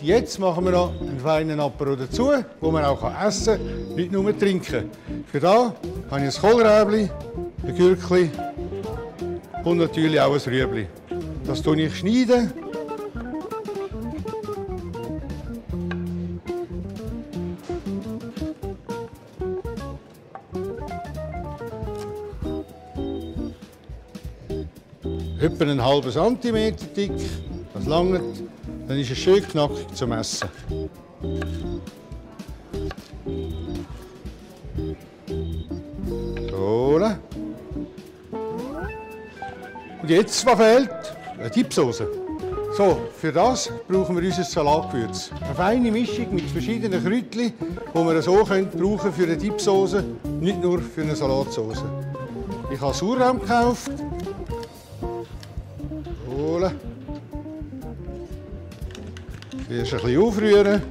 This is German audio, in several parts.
jetzt machen wir noch einen feinen Apero dazu, den man auch essen kann, nicht nur trinken. Für das habe ich ein Kohlräbli, ein Gürkli und natürlich auch ein Rüebli. Das schneide ich. Etwa einen halben Zentimeter dick, das langt, dann ist es schön knackig zum Essen. So. Und jetzt, was fehlt? Eine Dipsauce. So, für das brauchen wir unser Salatgewürz. Eine feine Mischung mit verschiedenen Kräutchen, die wir so brauchen für eine Dipsauce, nicht nur für eine Salatsauce. Ich habe Sauerrahm gekauft. Erst ein bisschen aufrühren,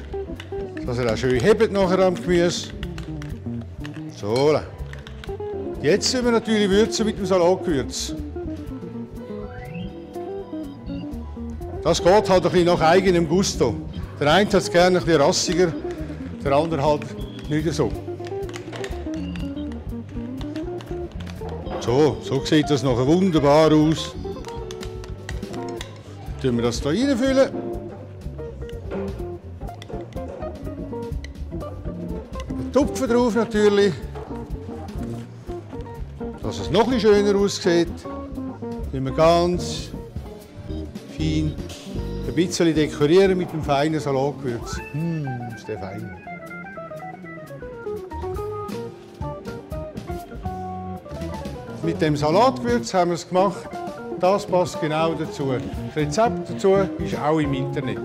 dass er auch schön hebt nachher am Gemüse. So. Jetzt müssen wir natürlich würzen mit dem Salatgewürz. Das geht halt ein bisschen nach eigenem Gusto. Der eine hat es gerne ein bisschen rassiger, der andere halt nicht so. So sieht das nachher wunderbar aus. Dann wir das hier reinfüllen. Tupfen drauf natürlich, dass es noch ein bisschen schöner aussieht. Dann wir ganz fein ein bisschen dekorieren mit dem feinen Salatgewürz. Ist der fein. Mit dem Salatgewürz haben wir es gemacht. Das passt genau dazu. Das Rezept dazu ist auch im Internet.